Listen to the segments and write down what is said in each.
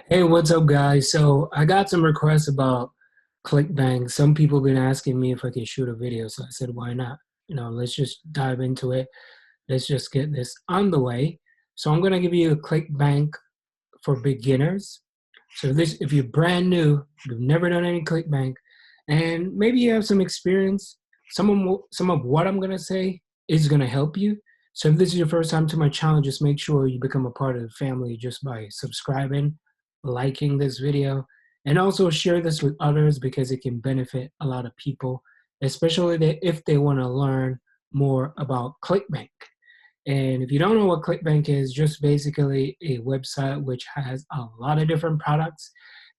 Hey, what's up, guys? So I got some requests about Clickbank. Some people been asking me if I could shoot a video, so I said, why not? Let's just dive into it. Let's just get this on the way. So I'm gonna give you a Clickbank for beginners. So if you're brand new, you've never done any Clickbank, and maybe you have some experience, some of what I'm gonna say is gonna help you. So if this is your first time to my channel, just make sure you become a part of the family just by subscribing, liking this video, and also share this with others because it can benefit a lot of people, especially if they want to learn more about Clickbank. And if you don't know what Clickbank is, just basically a website which has a lot of different products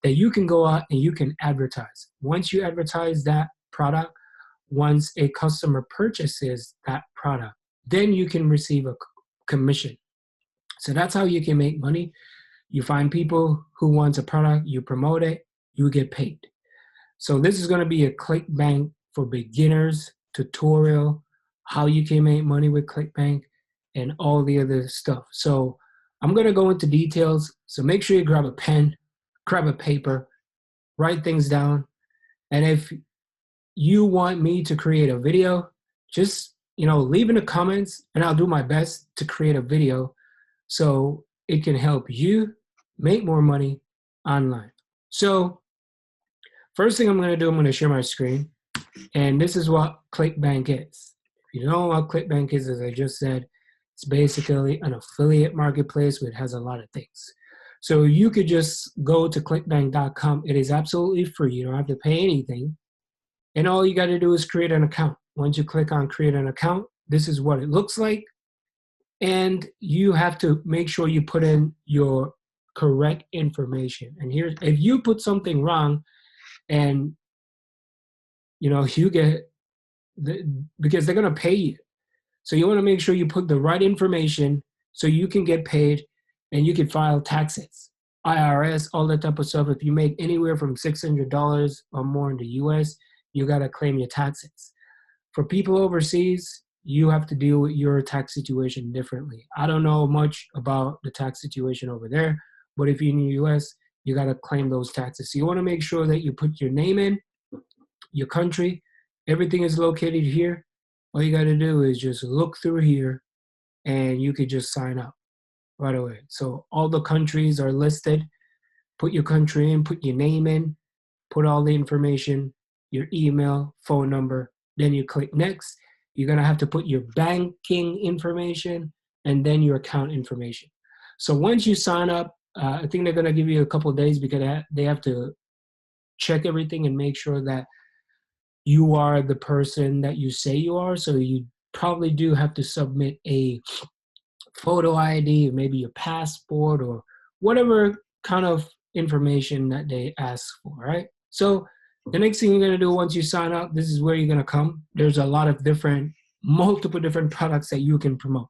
that you can go out and you can advertise. Once you advertise that product, once a customer purchases that product, then you can receive a commission. So that's how you can make money. You find people who want a product, you promote it, you get paid. So this is going to be a ClickBank for beginners tutorial, how you can make money with ClickBank and all the other stuff. So I'm going to go into details. So make sure you grab a pen, grab a paper, write things down. And if you want me to create a video, just leave in the comments and I'll do my best to create a video so it can help you make more money online. So first thing I'm going to do, I'm going to share my screen. And this is what ClickBank is. If you don't know what ClickBank is, as I just said, it's basically an affiliate marketplace which has a lot of things. So you could just go to clickbank.com. It is absolutely free. You don't have to pay anything. And all you got to do is create an account. Once you click on create an account, this is what it looks like. And you have to make sure you put in your correct information. And here, if you put something wrong and you get because they're going to pay you. So you want to make sure you put the right information so you can get paid and you can file taxes, IRS, all that type of stuff. If you make anywhere from $600 or more in the US, you got to claim your taxes. For people overseas, you have to deal with your tax situation differently. I don't know much about the tax situation over there, but if you're in the US, you got to claim those taxes. So you want to make sure that you put your name in, your country, everything is located here. All you got to do is just look through here and you could just sign up right away. So all the countries are listed. Put your country in, put your name in, put all the information, your email, phone number, then you click next. You're going to have to put your banking information and then your account information. So once you sign up, I think they're going to give you a couple of days because they have to check everything and make sure that you are the person that you say you are. So you probably do have to submit a photo ID, maybe your passport or whatever kind of information that they ask for, right? So the next thing you're going to do once you sign up, this is where you're going to come. There's a lot of multiple different products that you can promote.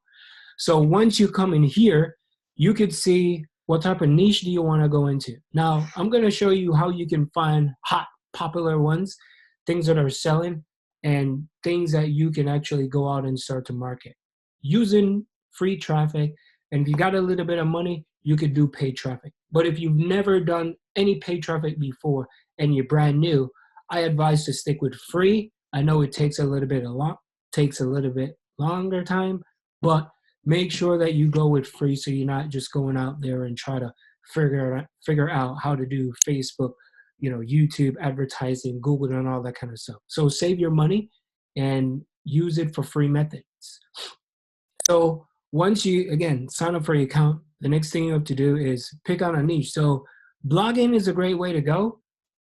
So once you come in here, you could see what type of niche do you want to go into. Now, I'm going to show you how you can find hot, popular ones, things that are selling, and things that you can actually go out and start to market using free traffic. And if you got a little bit of money, you could do paid traffic. But if you've never done any paid traffic before and you're brand new, I advise to stick with free. I know it takes a little bit longer time, but make sure that you go with free so you're not just going out there and try to figure out how to do Facebook, YouTube advertising, Google, and all that kind of stuff. So save your money and use it for free methods. So once you, again, sign up for your account, the next thing you have to do is pick on a niche. So blogging is a great way to go.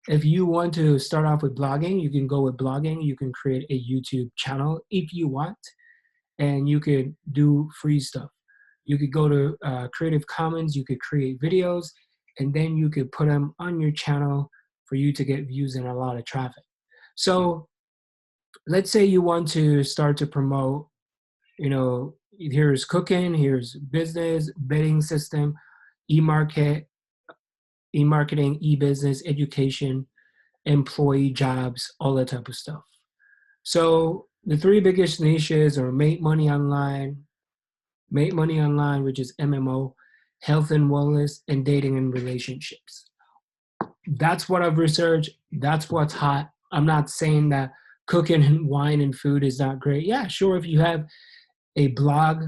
If you want to start off with blogging, you can go with blogging. You can create a YouTube channel if you want, and you could do free stuff. You could go to Creative Commons, you could create videos, and then you could put them on your channel for you to get views and a lot of traffic. So let's say you want to start to promote, here's cooking, here's business, betting system, e-marketing, e-business, education, employee jobs, all that type of stuff. So the three biggest niches are make money online, which is MMO, health and wellness, and dating and relationships. That's what I've researched. That's what's hot. I'm not saying that cooking and wine and food is not great. Yeah, sure, if you have a blog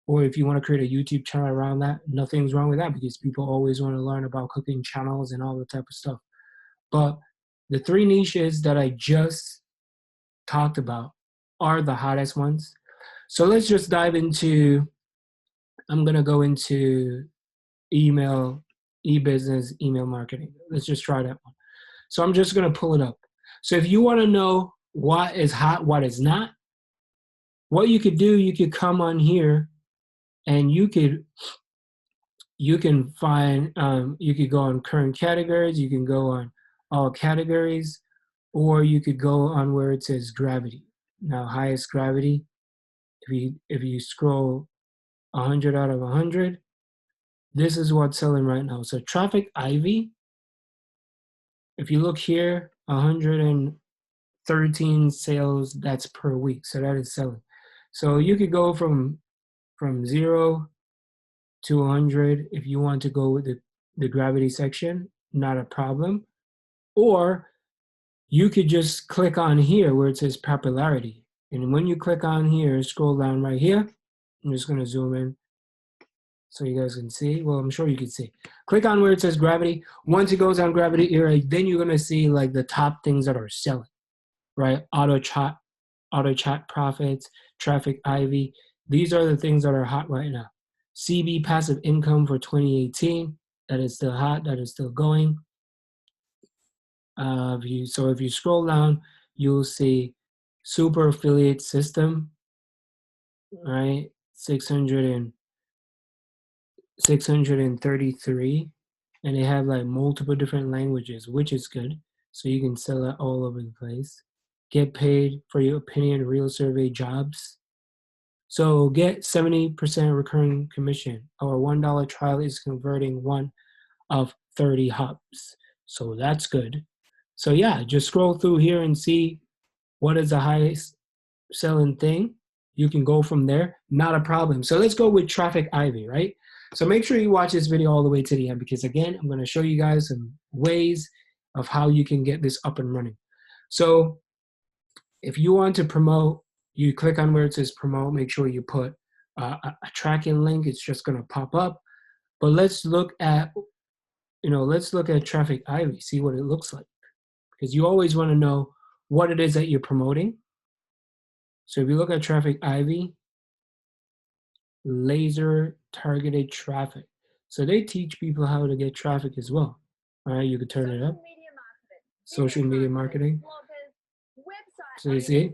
or if you want to create a YouTube channel around that, nothing's wrong with that because people always want to learn about cooking channels and all the type of stuff. But the three niches that I just talked about are the hottest ones. So let's just dive into, I'm going to go into email, e-business, email marketing. Let's just try that one. So I'm just going to pull it up. So if you want to know what is hot, what is not, what you could do, you could come on here and you can find, you could go on current categories, you can go on all categories, or you could go on where it says gravity. Now, highest gravity, if you scroll 100 out of 100, this is what's selling right now. So Traffic Ivy, if you look here, 113 sales, that's per week. So that is selling. So you could go from 0 to 100 if you want to go with the gravity section, not a problem. Or you could just click on here where it says popularity. And when you click on here, scroll down right here. I'm just going to zoom in so you guys can see. Well, I'm sure you can see. Click on where it says gravity. Once it goes on gravity era, then you're going to see like the top things that are selling, right? Auto chat profits, Traffic Ivy. These are the things that are hot right now. CB passive income for 2018. That is still hot. That is still going. So if you scroll down, you'll see super affiliate system, right? 633, and they have like multiple different languages, which is good. So you can sell it all over the place. Get paid for your opinion, real survey jobs. So get 70% recurring commission. Our $1 trial is converting one of 30 hubs. So that's good. So yeah, just scroll through here and see what is the highest selling thing. You can go from there, not a problem. So let's go with Traffic Ivy, right? So make sure you watch this video all the way to the end because again, I'm gonna show you guys some ways of how you can get this up and running. So if you want to promote, you click on where it says promote, make sure you put a tracking link, it's just gonna pop up. But let's look at, let's look at Traffic Ivy, see what it looks like. Because you always wanna know what it is that you're promoting. So if you look at Traffic Ivy, laser targeted traffic. So they teach people how to get traffic as well. All right, you could turn it up. Social media marketing. So you see,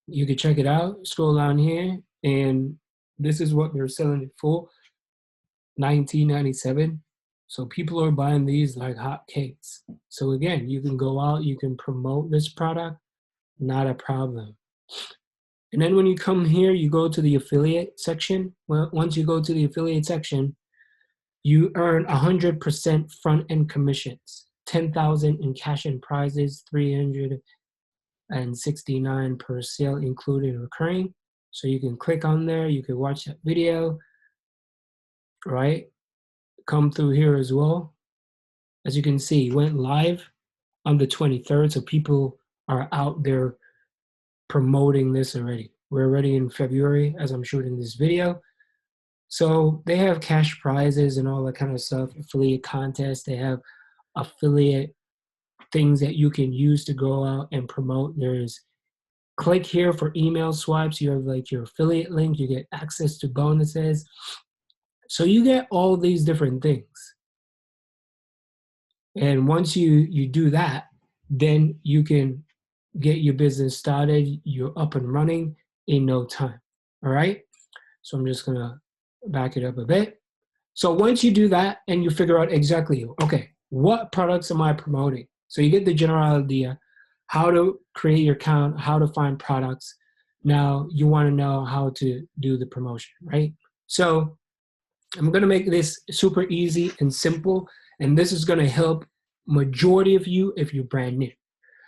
you could check it out, scroll down here, and this is what they're selling it for, $19.97. So people are buying these like hotcakes. So again, you can go out, you can promote this product, not a problem. And then when you come here, you go to the affiliate section. Well, once you go to the affiliate section, you earn 100% front-end commissions, 10,000 in cash and prizes, 369 per sale, including recurring. So you can click on there, you can watch that video, right? Come through here as well. As you can see, went live on the 23rd, so people are out there promoting this already. We're already in February as I'm shooting this video. So they have cash prizes and all that kind of stuff, affiliate contests. They have affiliate things that you can use to go out and promote. There's click here for email swipes. You have like your affiliate link. You get access to bonuses. So you get all these different things. And once you do that, then you can get your business started. You're up and running in no time. All right. So I'm just going to back it up a bit. So once you do that and you figure out exactly, okay, what products am I promoting? So you get the general idea, how to create your account, how to find products. Now you want to know how to do the promotion, right? So I'm going to make this super easy and simple, and this is going to help majority of you if you're brand new.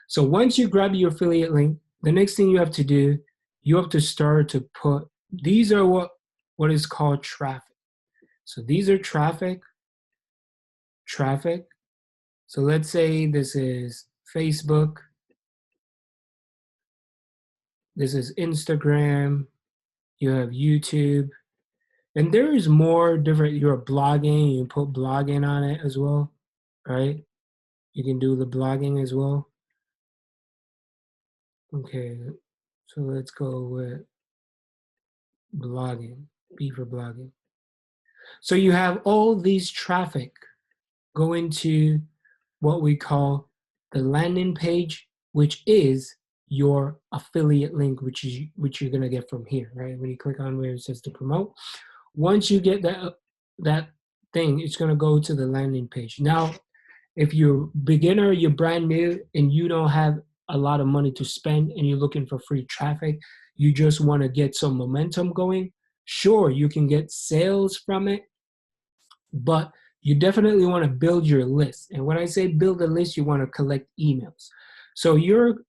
So once you grab your affiliate link, the next thing you have to do, you have to start to put, these are what is called traffic. So these are traffic. So let's say this is Facebook, this is Instagram, you have YouTube, and there is more different, you're blogging, you can put blogging on it as well, right? You can do the blogging as well. Okay, so let's go with blogging, B for blogging. So you have all these traffic going to what we call the landing page, which is your affiliate link, which you're gonna get from here, right? When you click on where it says to promote, once you get that thing, it's gonna go to the landing page. Now, if you're beginner, you're brand new, and you don't have a lot of money to spend, and you're looking for free traffic, you just want to get some momentum going. Sure, you can get sales from it, but you definitely want to build your list. And when I say build a list, you want to collect emails. So you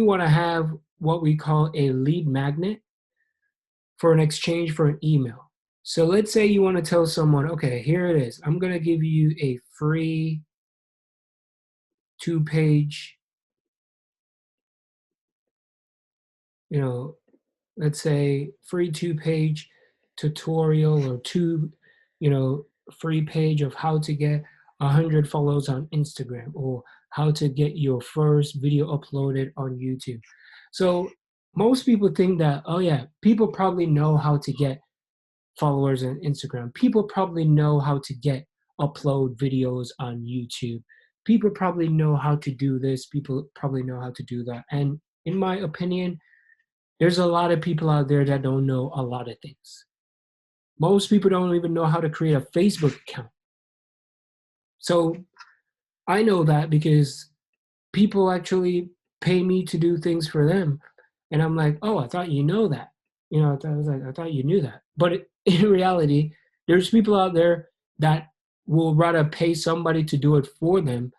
want to have what we call a lead magnet for an exchange for an email. So let's say you want to tell someone, okay, here it is. I'm going to give you a free 2-page, let's say free 2-page tutorial, or free page of how to get 100 follows on Instagram, or how to get your first video uploaded on YouTube. So most people think that, oh yeah, people probably know how to get followers on Instagram. People probably know how to upload videos on YouTube. People probably know how to do this. People probably know how to do that. And in my opinion, there's a lot of people out there that don't know a lot of things. Most people don't even know how to create a Facebook account. So I know that because people actually pay me to do things for them. And I'm like, oh, I thought you know that. I thought you knew that. But in reality, there's people out there that will rather pay somebody to do it for them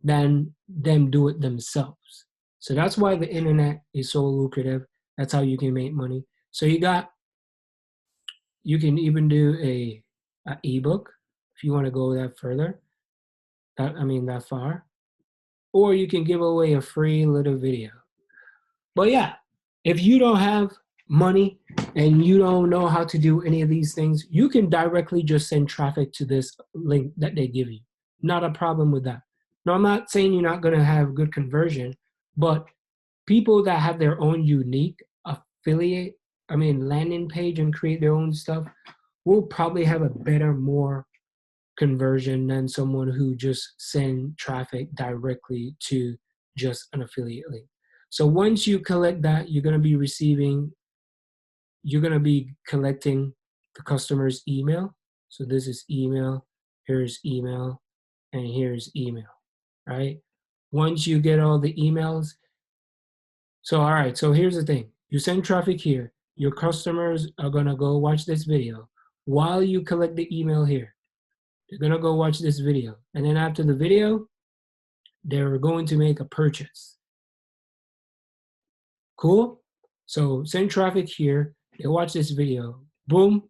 than them do it themselves. So that's why the internet is so lucrative. That's how you can make money. So you can even do a ebook if you want to go that further. That far. Or you can give away a free little video. But yeah, if you don't have money and you don't know how to do any of these things, you can directly just send traffic to this link that they give you. Not a problem with that. Now, I'm not saying you're not going to have good conversion, but people that have their own unique landing page and create their own stuff will probably have a better, more conversion than someone who just send traffic directly to just an affiliate link. So once you collect that, you're going to be collecting the customer's email. So this is email, here's email, and here's email, right? Once you get all the emails, all right, so here's the thing. You send traffic here. Your customers are going to go watch this video while you collect the email here. They're going to go watch this video. And then after the video, they're going to make a purchase. Cool? So send traffic here. They watch this video. Boom.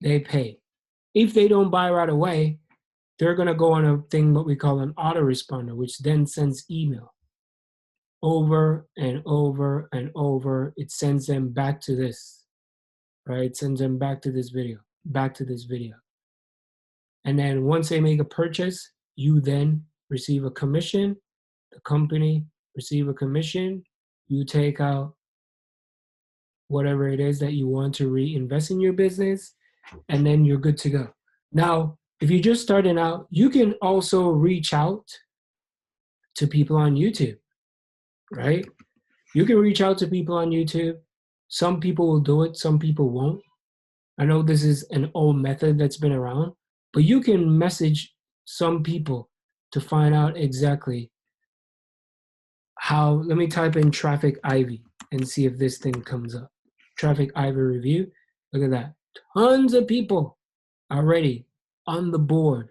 They pay. If they don't buy right away, they're going to go on a thing what we call an autoresponder, which then sends email over and over and over. It sends them back to this, right? It sends them back to this video, back to this video. And then once they make a purchase, you then receive a commission. The company receive a commission. You take out whatever it is that you want to reinvest in your business, and then you're good to go. Now, if you're just starting out, you can also reach out to people on YouTube, right? You can reach out to people on YouTube. Some people will do it, some people won't. I know this is an old method that's been around, but you can message some people to find out exactly how. Let me type in Traffic Ivy and see if this thing comes up. Traffic Ivy review. Look at that. Tons of people already on the board.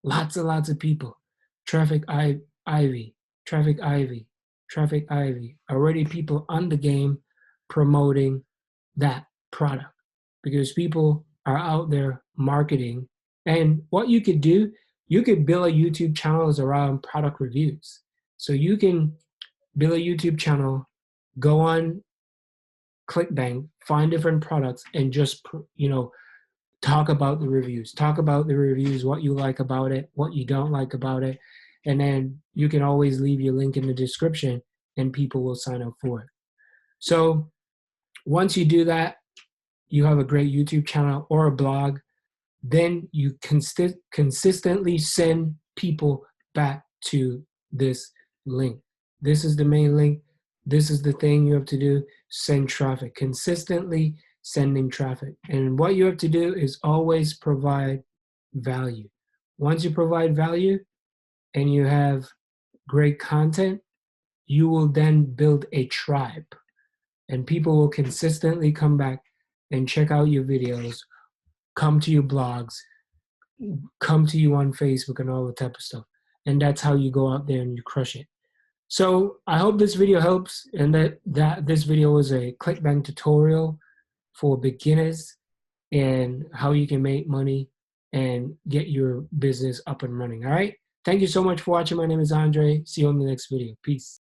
Lots and lots of people. Traffic Ivy, Traffic Ivy, Traffic Ivy. Already people on the game promoting that product, because people are out there marketing. And what you could do, you could build a YouTube channel around product reviews. So you can build a YouTube channel, go on Clickbank, find different products, and just talk about the reviews. Talk about the reviews, what you like about it, what you don't like about it, and then you can always leave your link in the description, and people will sign up for it. So once you do that, you have a great YouTube channel or a blog. Then you consistently send people back to this link. This is the main link. This is the thing you have to do. Send traffic. Consistently sending traffic. And what you have to do is always provide value. Once you provide value and you have great content, you will then build a tribe. And people will consistently come back and check out your videos, come to your blogs, come to you on Facebook and all the type of stuff. And that's how you go out there and you crush it. So I hope this video helps, and that this video was a ClickBank tutorial for beginners and how you can make money and get your business up and running. All right. Thank you so much for watching. My name is Andre. See you on the next video. Peace.